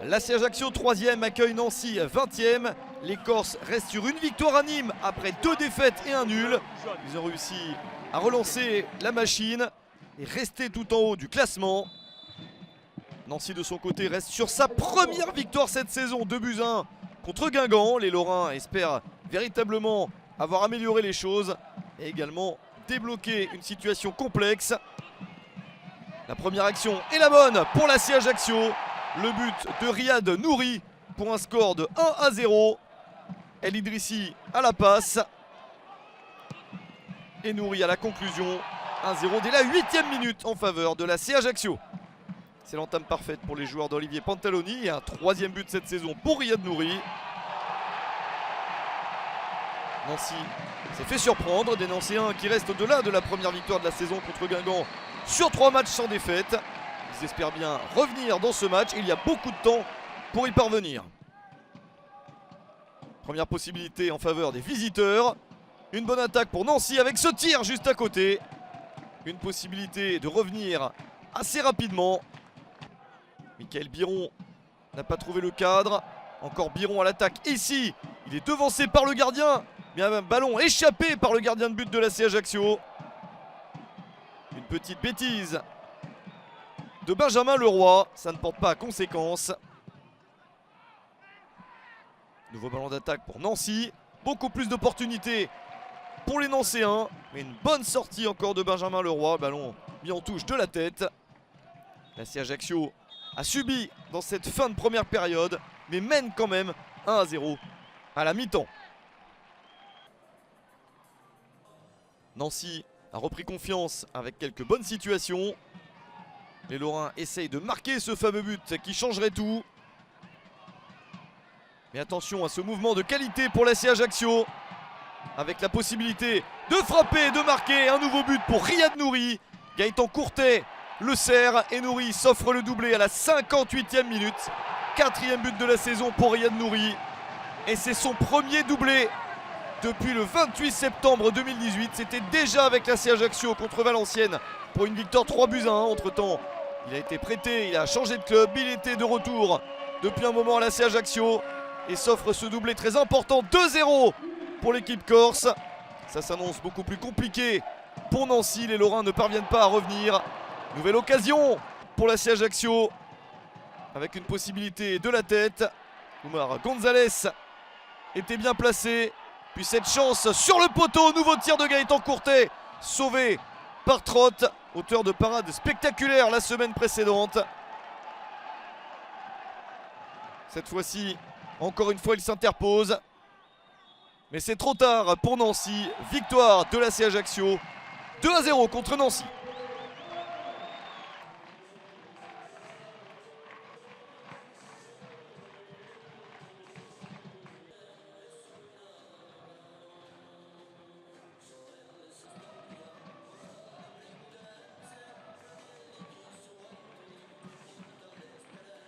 L'AC Ajaccio 3e accueille Nancy 20e. Les Corses restent sur une victoire à Nîmes après 2 défaites et un nul. Ils ont réussi à relancer la machine et rester tout en haut du classement. Nancy de son côté reste sur sa première victoire cette saison, 2-1 contre Guingamp. Les Lorrains espèrent véritablement avoir amélioré les choses et également débloquer une situation complexe. La première action est la bonne pour l'AC Ajaccio. Le but de Riyad Nouri pour un score de 1-0. El Idrissi à la passe. Et Nouri à la conclusion. 1-0 dès la 8e minute en faveur de l'AC Ajaccio. C'est l'entame parfaite pour les joueurs d'Olivier Pantaloni. Et un 3e but cette saison pour Riyad Nouri. Nancy s'est fait surprendre. Des Nancéens qui restent au-delà de la première victoire de la saison contre Guingamp sur 3 matchs sans défaite. Ils espèrent bien revenir dans ce match. Il y a beaucoup de temps pour y parvenir. Première possibilité en faveur des visiteurs. Une bonne attaque pour Nancy avec ce tir juste à côté. Une possibilité de revenir assez rapidement. Michael Biron n'a pas trouvé le cadre. Encore Biron à l'attaque ici. Il est devancé par le gardien. Mais un ballon échappé par le gardien de but de l'AC Ajaccio. Une petite bêtise de Benjamin Leroy. Ça ne porte pas à conséquence. Nouveau ballon d'attaque pour Nancy. Beaucoup plus d'opportunités pour les Nancéens. Mais une bonne sortie encore de Benjamin Leroy. Ballon mis en touche de la tête. L'AC Ajaccio a subi dans cette fin de première période. Mais mène quand même 1-0 à la mi-temps. Nancy a repris confiance avec quelques bonnes situations. Les Lorrains essayent de marquer ce fameux but qui changerait tout. Mais attention à ce mouvement de qualité pour l'AC Ajaccio. Avec la possibilité de frapper et de marquer un nouveau but pour Riyad Nouri. Gaëtan Courtet le sert et Nouri s'offre le doublé à la 58e minute. 4e but de la saison pour Riyad Nouri. Et c'est son premier doublé depuis le 28 septembre 2018. C'était déjà avec l'AC Ajaccio contre Valenciennes pour une victoire 3-1. Entre temps, il a été prêté, il a changé de club. Il était de retour depuis un moment à l'AC Ajaccio et s'offre ce doublé très important. 2-0 pour l'équipe corse. Ça s'annonce beaucoup plus compliqué pour Nancy. Les Lorrains ne parviennent pas à revenir. Nouvelle occasion pour l'AC Ajaccio avec une possibilité de la tête. Oumar Gonzalez était bien placé. Puis cette chance sur le poteau, nouveau tir de Gaëtan Courtet, sauvé par Trott, auteur de parade spectaculaire la semaine précédente. Cette fois-ci, encore une fois, il s'interpose. Mais c'est trop tard pour Nancy. Victoire de l'AC Ajaccio, 2-0 contre Nancy.